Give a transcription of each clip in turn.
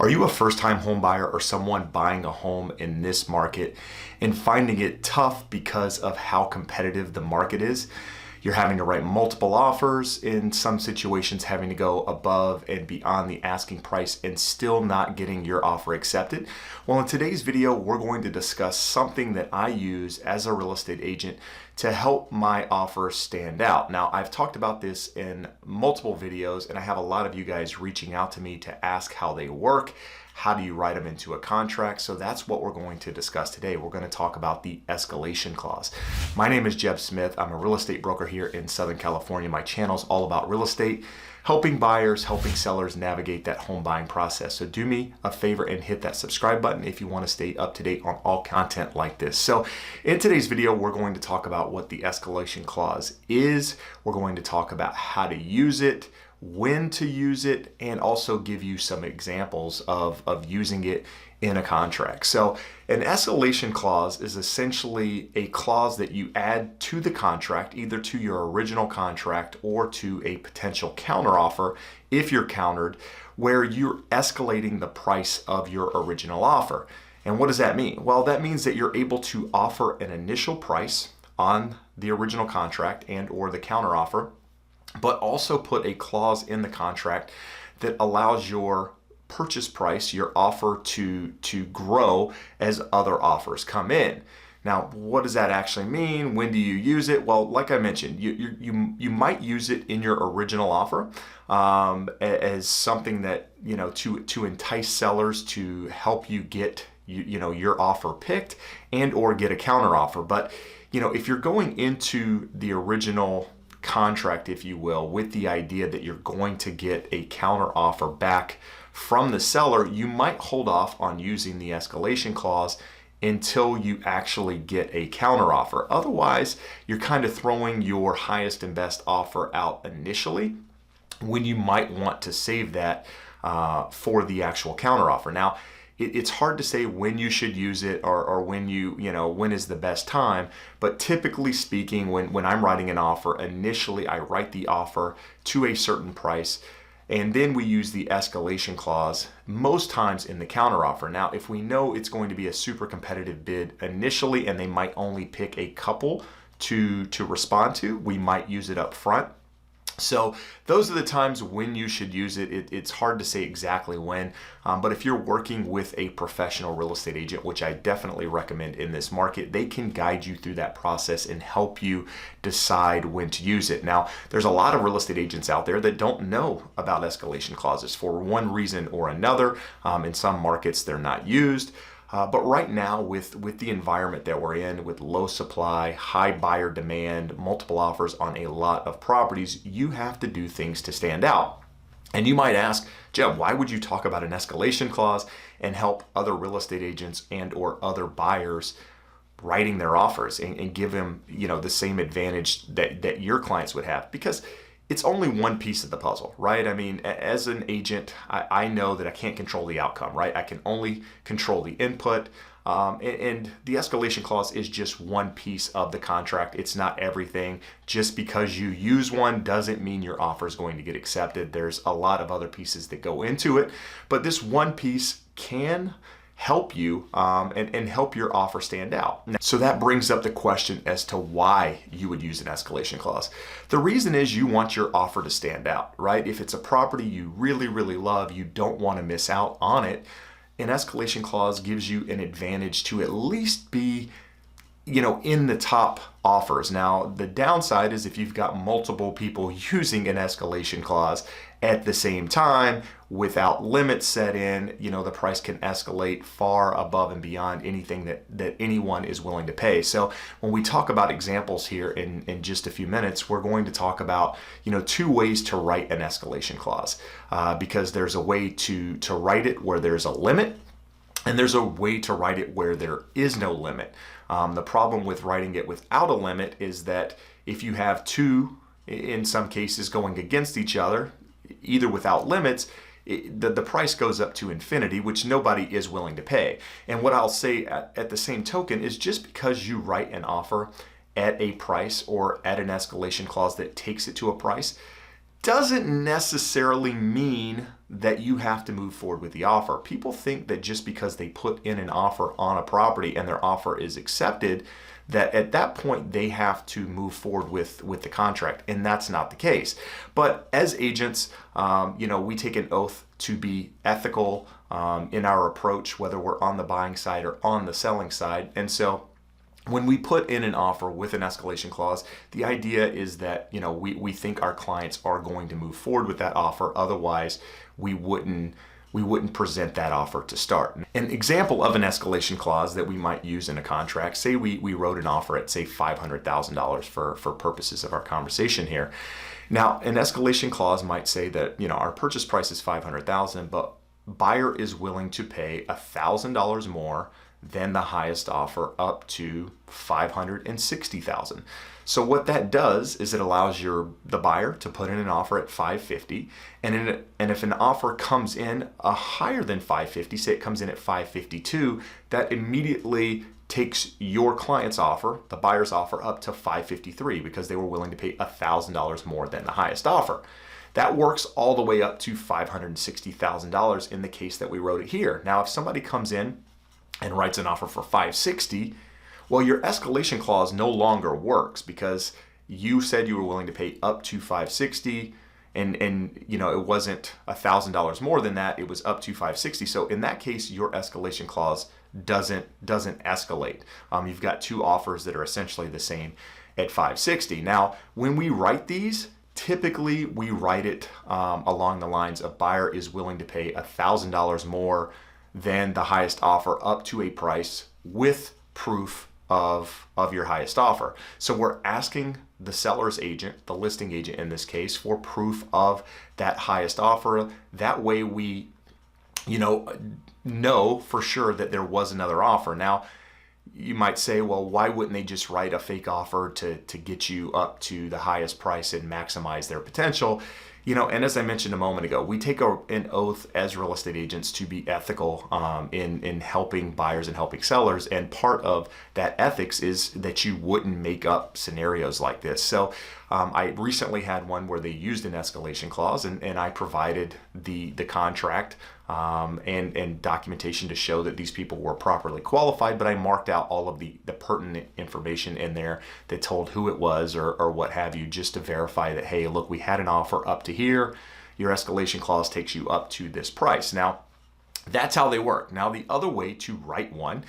Are you a first-time home buyer or someone buying a home in this market and finding it tough because of how competitive the market is? You're having to write multiple offers, in some situations having to go above and beyond the asking price and still not getting your offer accepted. Well, in today's video, we're going to discuss something that I use as a real estate agent to help my offer stand out. Now, I've talked about this in multiple videos, and I have a lot of you guys reaching out to me to ask how they work. How do you write them into a contract? So that's what we're going to discuss today. We're going to talk about the escalation clause. My name is Jeb Smith. I'm a real estate broker here in Southern California. My channel is all about real estate, helping buyers, helping sellers navigate that home buying process. So do me a favor and hit that subscribe button if you want to stay up to date on all content like this. So in today's video, we're going to talk about what the escalation clause is. We're going to talk about how to use it, when to use it, and also give you some examples of using it in a contract. So an escalation clause is essentially a clause that you add to the contract, either to your original contract or to a potential counteroffer if you're countered, where you're escalating the price of your original offer. And what does that mean? Well, that means that you're able to offer an initial price on the original contract and or the counteroffer, but also put a clause in the contract that allows your purchase price, your offer to grow as other offers come in. Now, what does that actually mean? When do you use it? Well, like I mentioned, you might use it in your original offer as something that, to entice sellers to help you get your offer picked and or get a counter offer. But if you're going into the original contract, if you will, with the idea that you're going to get a counter offer back from the seller, you might hold off on using the escalation clause until you actually get a counter offer. Otherwise, you're kind of throwing your highest and best offer out initially when you might want to save that for the actual counter offer. Now, it's hard to say when you should use it or when when is the best time, but typically speaking, when I'm writing an offer, initially I write the offer to a certain price, and then we use the escalation clause most times in the counteroffer. Now, if we know it's going to be a super competitive bid initially and they might only pick a couple to respond to, we might use it up front. So those are the times when you should use it. It's hard to say exactly when, but if you're working with a professional real estate agent, which I definitely recommend in this market, they can guide you through that process and help you decide when to use it. Now, there's a lot of real estate agents out there that don't know about escalation clauses for one reason or another. In some markets, they're not used. But right now, with the environment that we're in, with low supply, high buyer demand, multiple offers on a lot of properties, you have to do things to stand out. And you might ask, Jeb, why would you talk about an escalation clause and help other real estate agents and or other buyers writing their offers and give them the same advantage that your clients would have? Because it's only one piece of the puzzle, right? I mean, as an agent, I know that I can't control the outcome, right? I can only control the input. And the escalation clause is just one piece of the contract. It's not everything. Just because you use one doesn't mean your offer is going to get accepted. There's a lot of other pieces that go into it, but this one piece can help you and help your offer stand out. So that brings up the question as to why you would use an escalation clause. The reason is you want your offer to stand out, right? If it's a property you really, really love, you don't want to miss out on it, an escalation clause gives you an advantage to at least be in the top offers. Now, the downside is if you've got multiple people using an escalation clause at the same time without limits set in, the price can escalate far above and beyond anything that anyone is willing to pay. So when we talk about examples here in just a few minutes, we're going to talk about, two ways to write an escalation clause because there's a way to write it where there's a limit, and there's a way to write it where there is no limit. The problem with writing it without a limit is that if you have two, in some cases, going against each other, either without limits, the price goes up to infinity, which nobody is willing to pay. And what I'll say at the same token is just because you write an offer at a price or at an escalation clause that takes it to a price doesn't necessarily mean that you have to move forward with the offer. People think that just because they put in an offer on a property and their offer is accepted, that at that point they have to move forward with the contract, and that's not the case. But as agents, we take an oath to be ethical in our approach, whether we're on the buying side or on the selling side. And so when we put in an offer with an escalation clause, the idea is that we think our clients are going to move forward with that offer. Otherwise, we wouldn't present that offer to start. An example of an escalation clause that we might use in a contract, say we wrote an offer at, say, $500,000 for purposes of our conversation here. Now, an escalation clause might say that our purchase price is $500,000, but buyer is willing to pay $1,000 more than the highest offer, up to $560,000. So what that does is it allows the buyer to put in an offer at $550, and if an offer comes in higher than $550, say it comes in at $552, that immediately takes your client's offer, the buyer's offer, up to $553 because they were willing to pay $1,000 more than the highest offer. That works all the way up to $560,000 in the case that we wrote it here. Now, if somebody comes in and writes an offer for $560, well, your escalation clause no longer works because you said you were willing to pay up to $560, and it wasn't $1,000 more than that, it was up to $560. So in that case, your escalation clause doesn't escalate. You've got two offers that are essentially the same at $560. Now, when we write these, typically we write it along the lines of buyer is willing to pay $1,000 more than the highest offer, up to a price with proof of your highest offer. So we're asking the seller's agent, the listing agent in this case, for proof of that highest offer. That way we know for sure that there was another offer. Now, you might say, well, why wouldn't they just write a fake offer to get you up to the highest price and maximize their potential? And as I mentioned a moment ago, we take an oath as real estate agents to be ethical in helping buyers and helping sellers. And part of that ethics is that you wouldn't make up scenarios like this. So I recently had one where they used an escalation clause, and I provided the contract and documentation to show that these people were properly qualified, but I marked out all of the pertinent information in there that told who it was or what have you, just to verify that, hey, look, we had an offer up to here, your escalation clause takes you up to this price. Now, that's how they work. Now, the other way to write one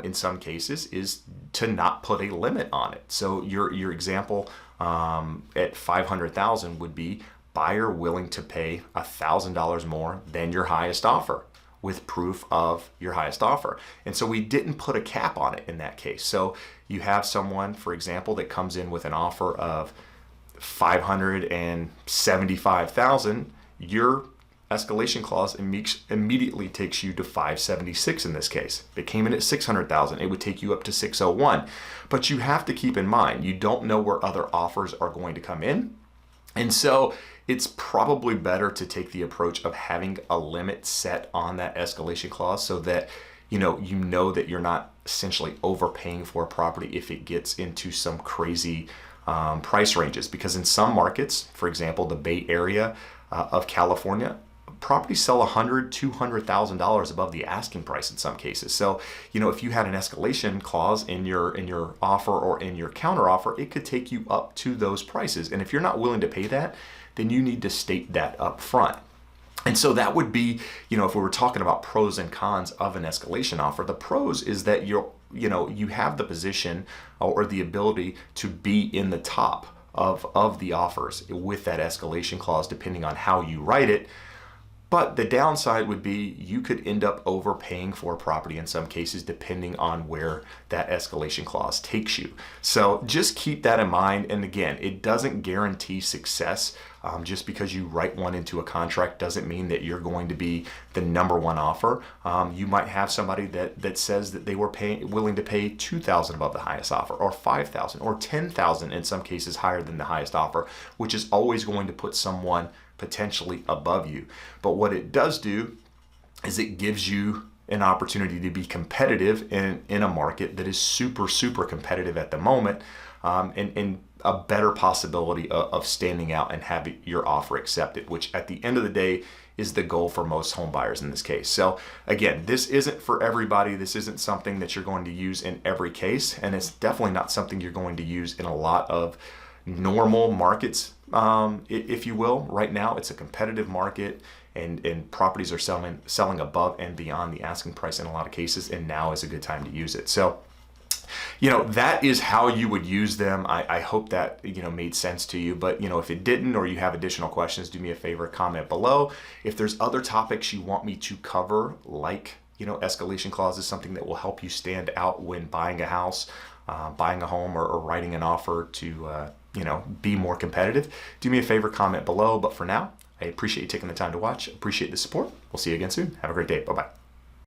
in some cases is to not put a limit on it. So your example at $500,000 would be buyer willing to pay $1,000 more than your highest offer with proof of your highest offer. And so we didn't put a cap on it in that case. So you have someone, for example, that comes in with an offer of $575,000, your escalation clause immediately takes you to $576 in this case. If it came in at $600,000, it would take you up to $601. But you have to keep in mind, you don't know where other offers are going to come in. And so it's probably better to take the approach of having a limit set on that escalation clause so that you know that you're not essentially overpaying for a property if it gets into some crazy price ranges. Because in some markets, for example, the Bay Area of California, properties sell $100,000, $200,000 above the asking price in some cases. So, if you had an escalation clause in your offer or in your counter offer, it could take you up to those prices. And if you're not willing to pay that, then you need to state that up front. And so that would be, if we were talking about pros and cons of an escalation offer, the pros is that you have the position or the ability to be in the top of the offers with that escalation clause, depending on how you write it. But the downside would be you could end up overpaying for a property in some cases, depending on where that escalation clause takes you. So just keep that in mind. And again, it doesn't guarantee success. Just because you write one into a contract doesn't mean that you're going to be the number one offer. You might have somebody that says that they were willing to pay $2,000 above the highest offer, or $5,000, or $10,000 in some cases higher than the highest offer, which is always going to put someone potentially above you. But what it does do is it gives you an opportunity to be competitive in a market that is super, super competitive at the moment, and a better possibility of standing out and having your offer accepted, which at the end of the day is the goal for most home buyers in this case. So again, this isn't for everybody. This isn't something that you're going to use in every case, and it's definitely not something you're going to use in a lot of normal markets, if you will. Right now, it's a competitive market, and properties are selling above and beyond the asking price in a lot of cases, and now is a good time to use it. So that is how you would use them. I hope that, made sense to you. But, if it didn't, or you have additional questions, do me a favor, comment below. If there's other topics you want me to cover, like, escalation clauses, something that will help you stand out when buying a house, buying a home, or writing an offer to, be more competitive, do me a favor, comment below. But for now, I appreciate you taking the time to watch. Appreciate the support. We'll see you again soon. Have a great day. Bye-bye.